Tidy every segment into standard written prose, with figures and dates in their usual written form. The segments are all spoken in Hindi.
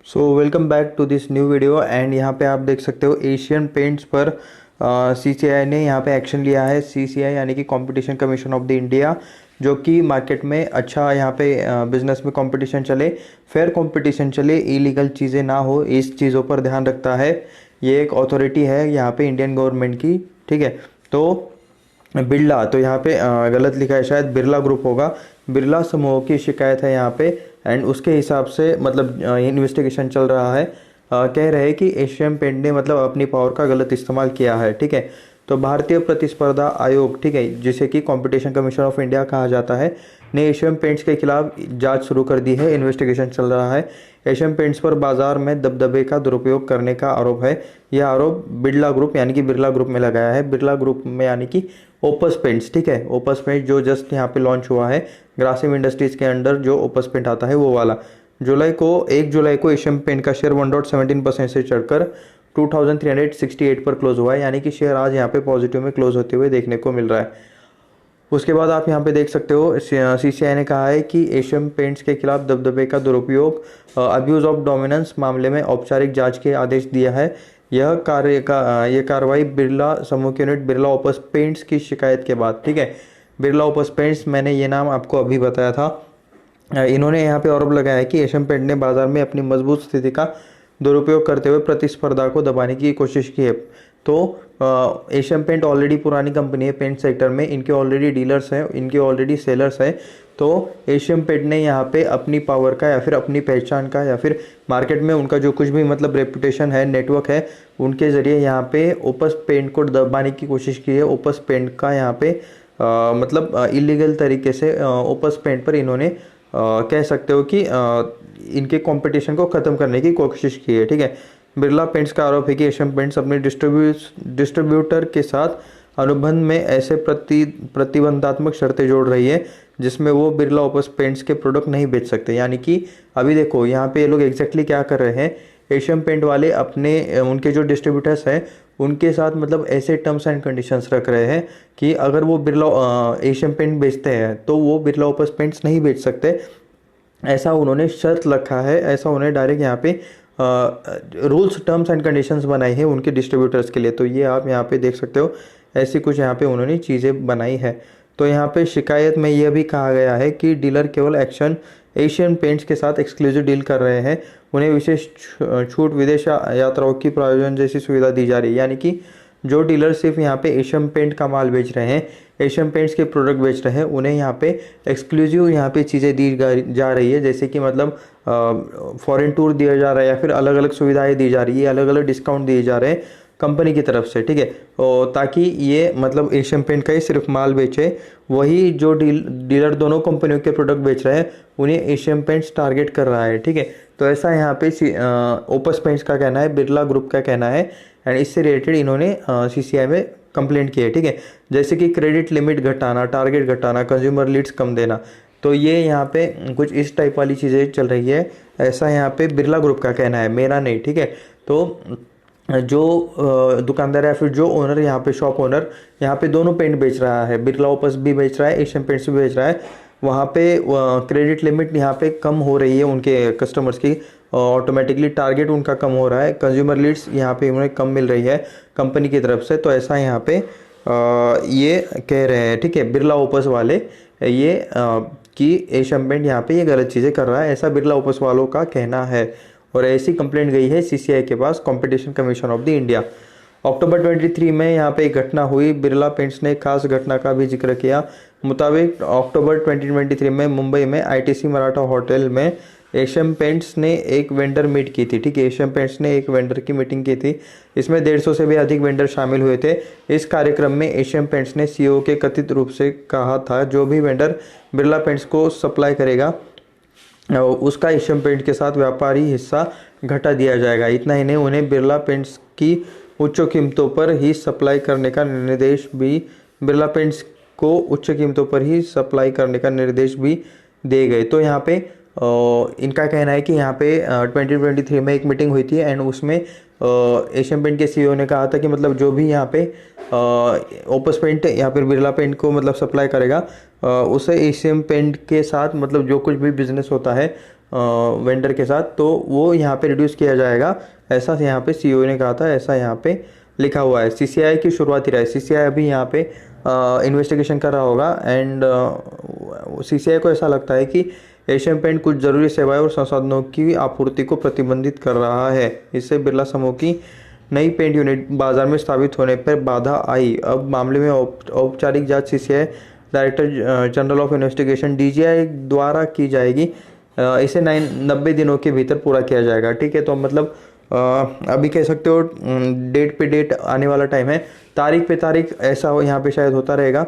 So welcome back to this new video and यहाँ पे आप देख सकते हो एशियन पेंट्स पर सीसीआई ने यहाँ पे एक्शन लिया है। सीसीआई यानी कि competition commission of the India, जो कि मार्केट में अच्छा यहाँ पे बिजनेस में कंपटीशन चले, फेयर कंपटीशन चले, इलीगल चीज़ें ना हो, इस चीज़ों पर ध्यान रखता है। ये एक अथॉरिटी है यहाँ पे इंडियन गवर्नमेंट की, ठीक है। तो बिरला, तो यहाँ पे गलत लिखा है, शायद बिरला ग्रुप होगा। बिरला समूह की शिकायत है यहाँ पे एंड उसके हिसाब से मतलब इन्वेस्टिगेशन चल रहा है। कह रहे हैं कि एशियन पेंट ने मतलब अपनी पावर का गलत इस्तेमाल किया है, ठीक है। तो भारतीय प्रतिस्पर्धा आयोग, ठीक है, जिसे कि कंपटीशन कमीशन ऑफ इंडिया कहा जाता है, ने एशियन पेंट्स के खिलाफ जांच शुरू कर दी है। इन्वेस्टिगेशन चल रहा है। एशियन पेंट्स पर बाजार में दबदबे का दुरुपयोग करने का आरोप है। यह आरोप बिरला ग्रुप यानी कि बिरला ग्रुप में लगाया है। बिरला ग्रुप में यानी कि ओपस पेंट्स, ठीक है, ओपस पेंट जो जस्ट यहाँ पे लॉन्च हुआ है, ग्रासिम इंडस्ट्रीज के अंडर जो ओपस पेंट आता है वो वाला। 1 जुलाई को एशियन पेंट का शेयर 1.17% से चढ़कर 2368 पर क्लोज हुआ है, यानी कि शेयर आज यहाँ पे पॉजिटिव में क्लोज होते हुए देखने को मिल रहा है। उसके बाद आप यहाँ पे देख सकते हो सीसीआई ने कहा है कि एशियन पेंट्स के खिलाफ दबदबे का दुरुपयोग, अब्यूज ऑफ डोमिनेंस मामले में औपचारिक जांच के आदेश दिया है। यह कार्रवाई बिरला समूह की यूनिट बिरला ओपस पेंट्स की शिकायत के बाद, ठीक है। बिरला ओपस पेंट्स, मैंने ये नाम आपको अभी बताया था। इन्होंने यहाँ पे आरोप लगाया है कि एशियन पेंट ने बाजार में अपनी मजबूत स्थिति का दुरुपयोग करते हुए प्रतिस्पर्धा को दबाने की कोशिश की है। तो एशियन पेंट ऑलरेडी पुरानी कंपनी है पेंट सेक्टर में, इनके ऑलरेडी डीलर्स हैं, इनके ऑलरेडी सेलर्स हैं। तो एशियन पेंट ने यहाँ पे अपनी पावर का या फिर अपनी पहचान का या फिर मार्केट में उनका जो कुछ भी मतलब रेपुटेशन है, नेटवर्क है, उनके ज़रिए यहाँ पे ओपस पेंट को दबाने की कोशिश की है। ओपस पेंट का यहाँ पे मतलब इलीगल तरीके से ओपस पेंट पर इन्होंने कह सकते हो कि इनके कंपटीशन को ख़त्म करने की कोशिश की है, ठीक है। बिरला पेंट्स का आरोप है कि एशियन पेंट्स अपने डिस्ट्रीब्यूटर के साथ अनुबंध में ऐसे प्रतिबंधात्मक शर्तें जोड़ रही है जिसमें वो बिरला ओपस पेंट्स के प्रोडक्ट नहीं बेच सकते। यानी कि अभी देखो यहाँ पे ये लोग एग्जैक्टली क्या कर रहे हैं, एशियन पेंट वाले अपने उनके जो डिस्ट्रीब्यूटर्स हैं उनके साथ मतलब ऐसे टर्म्स एंड कंडीशंस रख रहे हैं कि अगर वो बिरला एशियन पेंट बेचते हैं तो वो बिरला ओपस पेंट्स नहीं बेच सकते। ऐसा उन्होंने शर्त रखा है, ऐसा उन्होंने डायरेक्ट यहाँ पे रूल्स टर्म्स एंड कंडीशंस बनाई है उनके डिस्ट्रीब्यूटर्स के लिए। तो ये आप यहाँ पे देख सकते हो, ऐसी कुछ यहाँ पे उन्होंने चीज़ें बनाई है। तो यहाँ पे शिकायत में यह भी कहा गया है कि डीलर केवल एशियन पेंट्स के साथ एक्सक्लूसिव डील कर रहे हैं, उन्हें विशेष छूट, विदेश यात्राओं की प्रायोजन जैसी सुविधा दी जा रही है। यानी कि जो डीलर सिर्फ यहाँ पे एशियन पेंट का माल बेच रहे हैं, एशियन पेंट्स के प्रोडक्ट बेच रहे हैं, उन्हें यहाँ पे एक्सक्लूसिव यहाँ पे चीज़ें दी जा रही है, जैसे कि मतलब फॉरेन टूर दिया जा रहा है या फिर अलग अलग सुविधाएं दी जा रही है, अलग अलग डिस्काउंट दिए जा रहे हैं कंपनी की तरफ से, ठीक है। ताकि ये मतलब एशियन पेंट का ही सिर्फ माल बेचे, वही जो डीलर दोनों कंपनियों के प्रोडक्ट बेच रहे हैं उन्हें एशियन पेंट्स टारगेट कर रहा है, ठीक है। तो ऐसा यहाँ पे ओपस पेंट्स का कहना है, बिरला ग्रुप का कहना है एंड इससे रिलेटेड इन्होंने सीसीआई में कंप्लेंट की है, ठीक है। जैसे कि क्रेडिट लिमिट घटाना, टारगेट घटाना, कंज्यूमर लीड्स कम देना, तो ये यहाँ पे कुछ इस टाइप वाली चीज़ें चल रही है, ऐसा यहाँ पे बिरला ग्रुप का कहना है, मेरा नहीं, ठीक है। तो जो दुकानदार या फिर जो ओनर यहाँ पे शॉप ओनर यहाँ पे दोनों पेंट बेच रहा है, बिरला ओपस भी बेच रहा है, एशियन पेंट्स भी बेच रहा है, वहाँ पे क्रेडिट लिमिट यहाँ पे कम हो रही है उनके कस्टमर्स की, ऑटोमेटिकली टारगेट उनका कम हो रहा है, कंज्यूमर लीड्स यहाँ पे उन्हें कम मिल रही है कंपनी की तरफ से। तो ऐसा यहाँ पे ये कह रहे हैं, ठीक है, बिरला ओपस वाले ये कि एशियन पेंट यहाँ पे ये गलत चीज़ें कर रहा है, ऐसा बिरला ओपस वालों का कहना है। और ऐसी कंप्लेंट गई है सीसीआई के पास, competition commission of the India. अक्टूबर 23 में यहाँ पे एक घटना हुई, बिरला पेंट्स ने खास घटना का भी जिक्र किया। मुताबिक अक्टूबर 2023 में मुंबई में आईटीसी मराठा होटल में एशियन पेंट्स ने एक वेंडर मीट की थी, ठीक है। एशियन पेंट्स ने एक वेंडर की मीटिंग की थी, इसमें 150 से भी अधिक वेंडर शामिल हुए थे। इस कार्यक्रम में एशियन पेंट्स ने सीईओ के कथित रूप से कहा था जो भी वेंडर बिरला पेंट्स को सप्लाई करेगा उसका एशियन पेंट के साथ व्यापारी हिस्सा घटा दिया जाएगा। इतना ही नहीं, उन्हें बिरला पेंट्स की उच्च कीमतों पर ही सप्लाई करने का निर्देश भी बिरला पेंट्स को उच्च कीमतों पर ही सप्लाई करने का निर्देश भी दिए गए। तो यहाँ पे इनका कहना है कि यहाँ पे 2023 में एक मीटिंग हुई थी एंड उसमें एशियन पेंट के सीईओ ने कहा था कि मतलब जो भी यहाँ पे ओपस पेंट या फिर बिरला पेंट को मतलब सप्लाई करेगा उसे एशियन पेंट के साथ मतलब जो कुछ भी बिजनेस होता है वेंडर के साथ, तो वो यहाँ पे रिड्यूस किया जाएगा, ऐसा यहाँ पे सीईओ ने कहा था, ऐसा यहाँ पे लिखा हुआ है। सीसीआई की शुरुआती राय, सीसीआई अभी यहाँ पे इन्वेस्टिगेशन कर रहा होगा एंड सीसीआई को ऐसा लगता है कि एशियन पेंट कुछ ज़रूरी सेवाएं और संसाधनों की आपूर्ति को प्रतिबंधित कर रहा है। इससे बिरला समूह की नई पेंट यूनिट बाजार में स्थापित होने पर बाधा आई। अब मामले में औपचारिक जांच CCI director general of investigation DJI द्वारा की जाएगी। इसे 90 दिनों के भीतर पूरा किया जाएगा। ठीक है, तो मतलब अभी कह सकते हो डेट पे डेट आने वाला टाइम है, तारीख पे तारीख ऐसा हो यहाँ पे शायद होता रहेगा।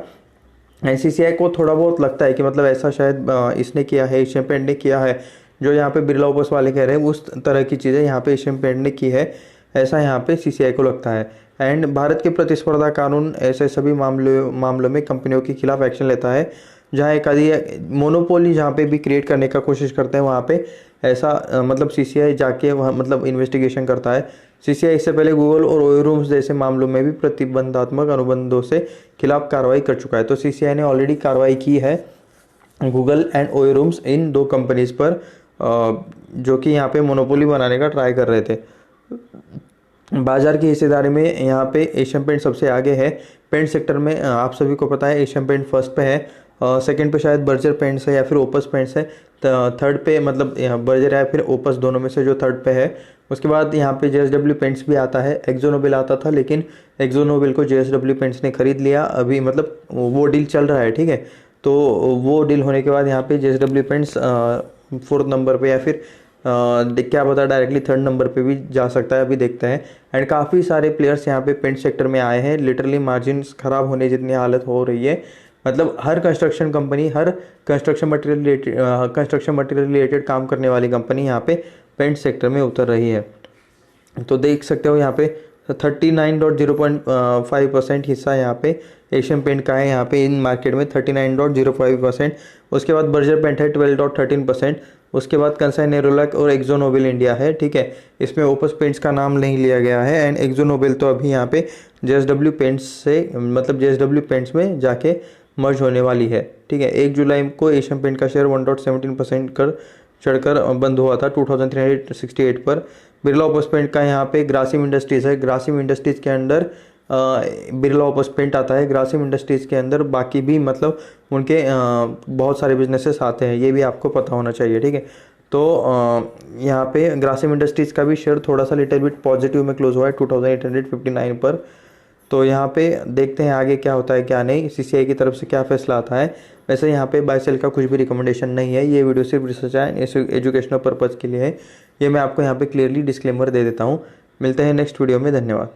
एनसीसीआई को थोड़ा बहुत लगता है कि मतलब ऐसा शायद इसने किया है, एशियन पेंट ने किया है, जो यहाँ पे बिरला ओपस वाले कह रहे हैं उस तरह की चीज़ें यहाँ पे एशियन पेंट ने की है, ऐसा यहाँ पे सीसीआई को लगता है। एंड भारत के प्रतिस्पर्धा कानून ऐसे सभी मामलों में कंपनियों के खिलाफ एक्शन लेता है। जहाँ एक आदि मोनोपोली जहाँ पे भी क्रिएट करने का कोशिश करते हैं वहाँ पे ऐसा मतलब सीसीआई जाके वहाँ मतलब इन्वेस्टिगेशन करता है। सीसीआई इससे पहले गूगल और ओयो रूम्स जैसे मामलों में भी प्रतिबंधात्मक अनुबंधों से खिलाफ कार्रवाई कर चुका है। तो सीसीआई ने ऑलरेडी कार्रवाई की है गूगल एंड ओयो रूम्स, इन दो कंपनीज पर जो कि यहाँ पे मोनोपोली बनाने का ट्राई कर रहे थे। बाजार की हिस्सेदारी में यहाँ पे एशियन पेंट सबसे आगे है। पेंट सेक्टर में आप सभी को पता है एशियन पेंट फर्स्ट पे है, सेकंड पे शायद बर्जर पेंट्स है या फिर ओपस पेंट्स है, थर्ड पे मतलब बर्जर या फिर ओपस दोनों में से जो थर्ड पे है। उसके बाद यहाँ पे जेएसडब्ल्यू पेंट्स भी आता है। एक्जो नोबेल आता था लेकिन एक्जो नोबेल को जेएसडब्ल्यू पेंट्स ने खरीद लिया, अभी मतलब वो डील चल रहा है। ठीक है, तो वो डील होने के बाद यहाँ पे जेएसडब्ल्यू पेंट्स फोर्थ नंबर पे या फिर क्या पता डायरेक्टली थर्ड नंबर पे भी जा सकता है, अभी देखते हैं। एंड काफ़ी सारे प्लेयर्स यहाँ पे पेंट सेक्टर में आए हैं, लिटरली मार्जिन ख़राब होने जितनी हालत हो रही है। मतलब हर कंस्ट्रक्शन कंपनी, हर कंस्ट्रक्शन मटेरियल रिलेटेड काम करने वाली कंपनी यहाँ पे पेंट सेक्टर में उतर रही है। तो देख सकते हो यहाँ पे 39.05% हिस्सा यहाँ पे एशियन पेंट का है, यहाँ पे इन मार्केट में 39.05%। उसके बाद बर्जर पेंट है 12.13%। उसके बाद कंसाई नेरोलैक और एक्जो नोबेल इंडिया है। ठीक है, इसमें ओपस पेंट्स का नाम नहीं लिया गया है। एंड एक्जो नोबेल तो अभी यहाँ पे जेएसडब्ल्यू पेंट्स से मतलब जेएसडब्ल्यू पेंट्स में जाके मर्ज होने वाली है। ठीक है, 1 जुलाई को एशियन पेंट का शेयर 1.17% कर चढ़कर बंद हुआ था 2368 पर। बिरला ओपस पेंट का यहाँ पे ग्रासिम इंडस्ट्रीज़ है, ग्रासिम इंडस्ट्रीज़ के अंडर बिरला ओपस पेंट आता है। ग्रासिम इंडस्ट्रीज़ के अंदर बाकी भी मतलब उनके बहुत सारे बिजनेसेस आते हैं, ये भी आपको पता होना चाहिए। ठीक है, तो यहाँ पे ग्रासिम इंडस्ट्रीज़ का भी शेयर थोड़ा सा लिटिल बिट पॉजिटिव में क्लोज हुआ है 2859 पर। तो यहाँ पे देखते हैं आगे क्या होता है क्या नहीं, सीसीआई की तरफ से क्या फैसला आता है। वैसे यहाँ पे बाय सेल का कुछ भी रिकमेंडेशन नहीं है, ये वीडियो सिर्फ रिसर्च है, एजुकेशनल पर्पज़ के लिए है, ये मैं आपको यहाँ पे क्लियरली डिस्क्लेमर दे देता हूँ। मिलते हैं नेक्स्ट वीडियो में, धन्यवाद।